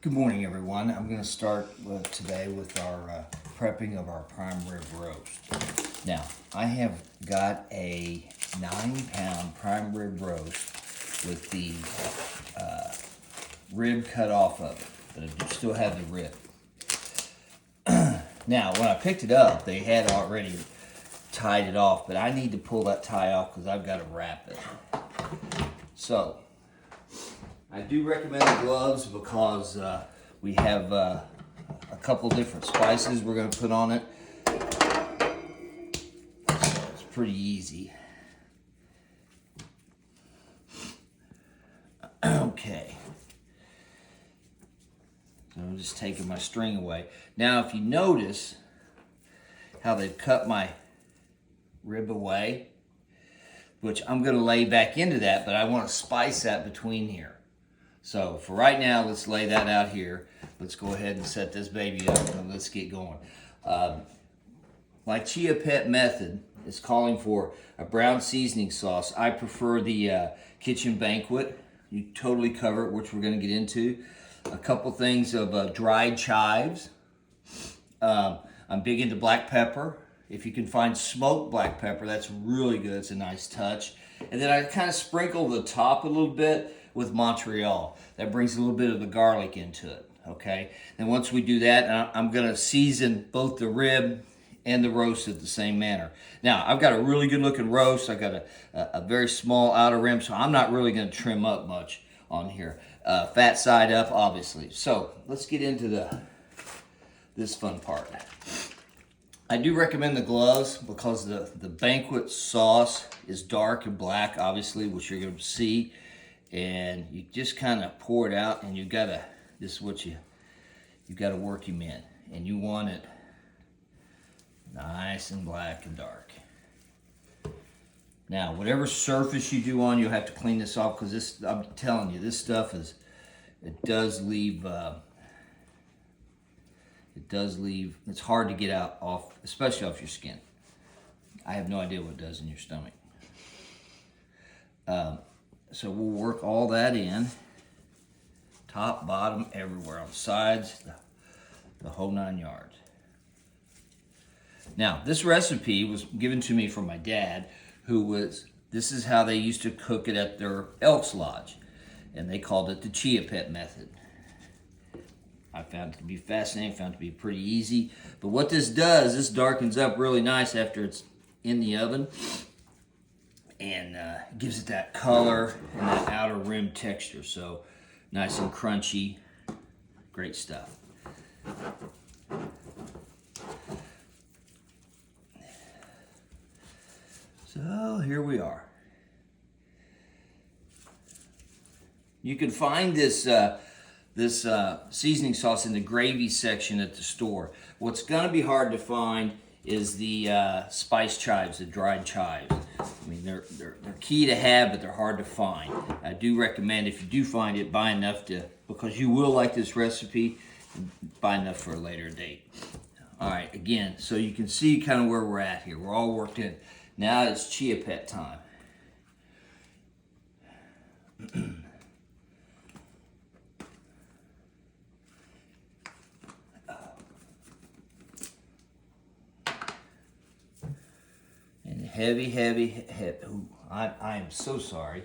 Good morning, everyone. I'm going to start today with our prepping of our prime rib roast. Now, I have got a 9-pound prime rib roast with the rib cut off of it, but I do still have the rib. Now, when I picked it up, they had already tied it off, but I need to pull that tie off because I've got to wrap it. So, I do recommend the gloves because we have a couple different spices we're going to put on it. So it's pretty easy. Okay. So I'm just taking my string away. Now if you notice how they've cut my rib away, which I'm going to lay back into that, but I want to spice that between here. So for right now, let's lay that out here. Let's go ahead and set this baby up and let's get going. My Chia Pet method is calling for a brown seasoning sauce. I prefer the Kitchen Banquet. You totally cover it, which we're going to get into. A couple things of dried chives. I'm big into black pepper. If you can find smoked black pepper, that's really good. It's a nice touch. And then I kind of sprinkle the top a little bit with Montreal. That brings a little bit of the garlic into it, okay? And once we do that, I'm gonna season both the rib and the roast at the same manner. Now, I've got a really good looking roast. I've got a very small outer rim, so I'm not really gonna trim up much on here. Fat side up, obviously. So let's get into this fun part. I do recommend the gloves because the banquet sauce is dark and black, obviously, which you're gonna see. And you just kind of pour it out, and you've got to, this is what you've got to work him in. And you want it nice and black and dark. Now, whatever surface you do on, you'll have to clean this off because this, I'm telling you, this stuff is, it does leave, it's hard to get out off, especially off your skin. I have no idea what it does in your stomach. So we'll work all that in, top, bottom, everywhere, on sides, the whole 9 yards. Now, this recipe was given to me from my dad, this is how they used to cook it at their Elks Lodge, and they called it the Chia Pet method. I found it to be fascinating, found it to be pretty easy. But what this does, this darkens up really nice after it's in the oven. And gives it that color and that outer rim texture. So nice and crunchy, great stuff. So here we are. You can find this seasoning sauce in the gravy section at the store. What's gonna be hard to find is the spice chives, the dried chives. I mean, they're key to have, but they're hard to find. I do recommend, if you do find it, buy enough because you will like this recipe, buy enough for a later date. All right, again, so you can see kind of where we're at here. We're all worked in. Now it's Chia Pet time. Heavy, heavy, heavy. Ooh, I am so sorry.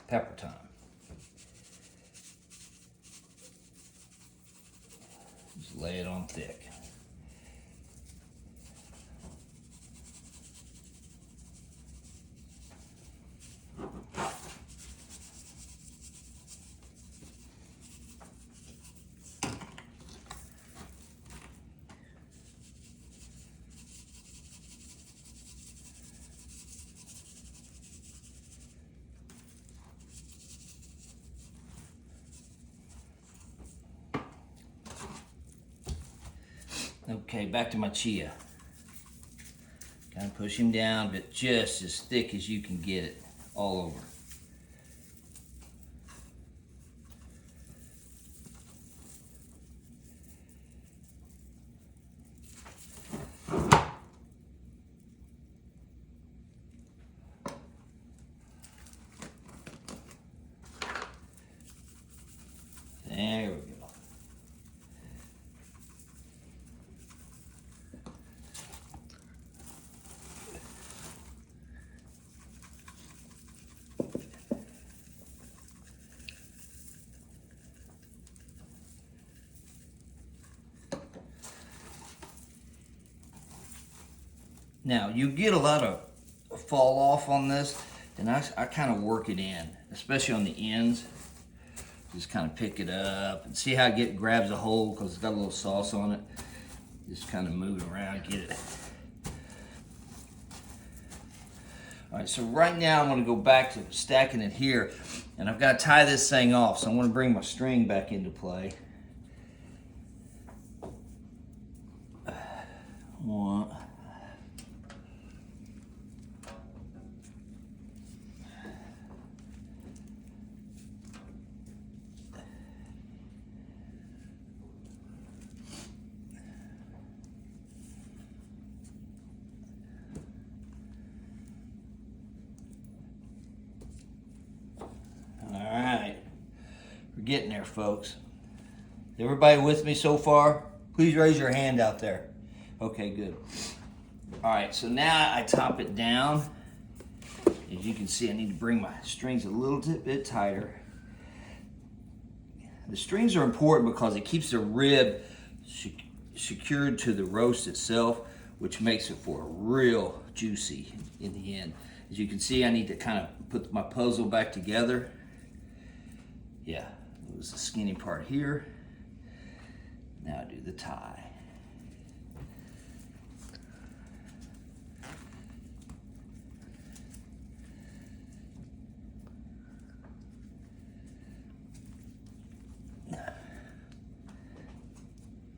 Pepper time. Just lay it on thick. Okay, back to my chia. Kind of push him down, but just as thick as you can get it all over. Now, you get a lot of fall off on this, and I kind of work it in, especially on the ends. Just kind of pick it up and see how it grabs a hold, because it's got a little sauce on it. Just kind of move it around, get it. All right, so right now I'm going to go back to stacking it here, and I've got to tie this thing off, so I'm going to bring my string back into play. One. We're getting there, folks. Everybody with me so far? Please raise your hand out there. Okay, good. All right, so now I top it down. As you can see, I need to bring my strings a little bit tighter. The strings are important because it keeps the rib secured to the roast itself, which makes it for real juicy in the end. As you can see, I need to kind of put my puzzle back together. Yeah, it was the skinny part here. Now I do the tie.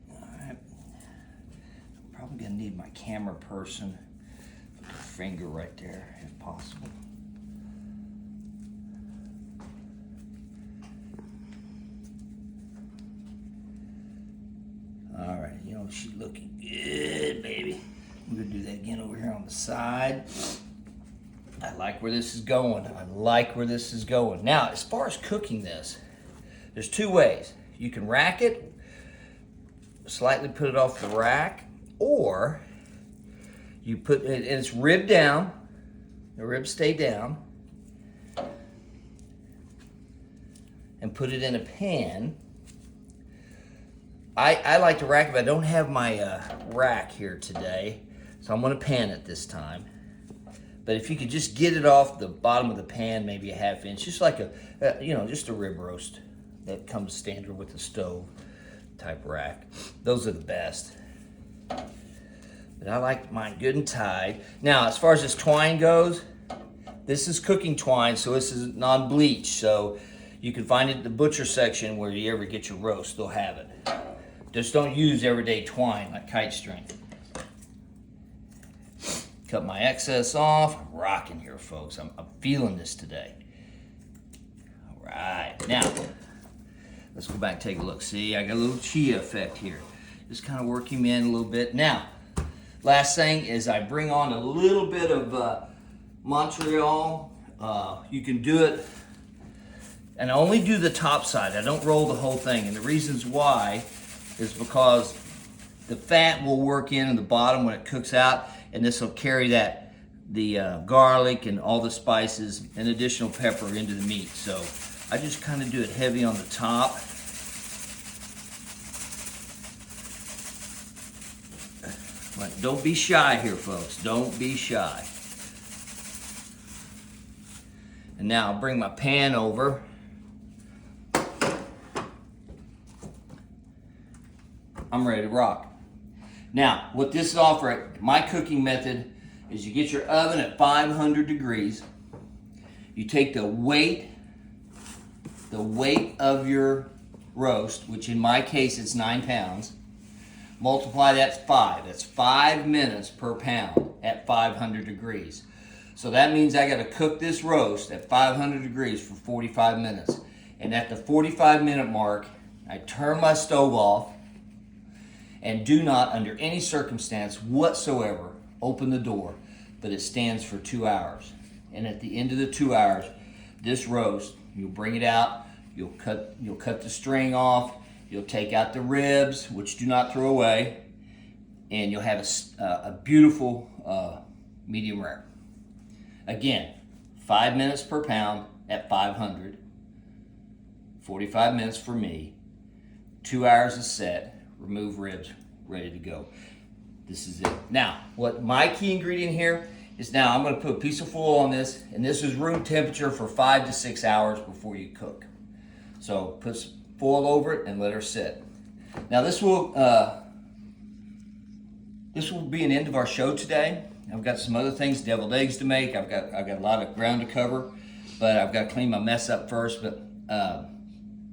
Alright. I'm probably gonna need my camera person. Put the finger right there if possible. Alright, you know, she's looking good, baby. I'm gonna do that again over here on the side. I like where this is going. I like where this is going. Now, as far as cooking this, there's two ways. You can rack it, slightly put it off the rack, or you put it, and it's ribbed down. The ribs stay down. And put it in a pan. I like to rack it, but I don't have my rack here today, so I'm gonna pan it this time. But if you could just get it off the bottom of the pan, maybe a ½ inch, just like just a rib roast that comes standard with the stove type rack. Those are the best. But I like mine good and tied. Now, as far as this twine goes, this is cooking twine, so this is non-bleach. So you can find it in the butcher section where you ever get your roast, they'll have it. Just don't use everyday twine like kite string. Cut my excess off. I'm rocking here, folks. I'm feeling this today. All right, now let's go back and take a look. See, I got a little chia effect here. Just kind of work him in a little bit. Now, last thing is I bring on a little bit of Montreal. You can do it, and I only do the top side. I don't roll the whole thing, and the reasons why is because the fat will work in the bottom when it cooks out, and this will carry the garlic and all the spices and additional pepper into the meat. So I just kind of do it heavy on the top. Right, don't be shy here, folks. Don't be shy. And now I'll bring my pan over. I'm ready to rock. Now, what this is all for, my cooking method is you get your oven at 500 degrees. You take the weight of your roast, which in my case is 9 pounds. Multiply that 5. That's 5 minutes per pound at 500 degrees. So that means I got to cook this roast at 500 degrees for 45 minutes. And at the 45-minute mark, I turn my stove off. And do not, under any circumstance whatsoever, open the door, but it stands for 2 hours. And at the end of the 2 hours, this roast, you'll bring it out, you'll cut the string off, you'll take out the ribs, which do not throw away, and you'll have a beautiful medium rare. Again, 5 minutes per pound at 500, 45 minutes for me, 2 hours is set. Remove ribs, ready to go. This is it. Now, what my key ingredient here is, now I'm going to put a piece of foil on this, and this is room temperature for 5 to 6 hours before you cook. So put some foil over it and let her sit. Now this will be an end of our show today. I've got some other things, deviled eggs to make. I've got a lot of ground to cover, but I've got to clean my mess up first. But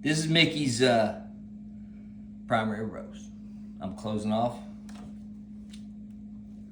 this is Mickey's primary roast. I'm closing off.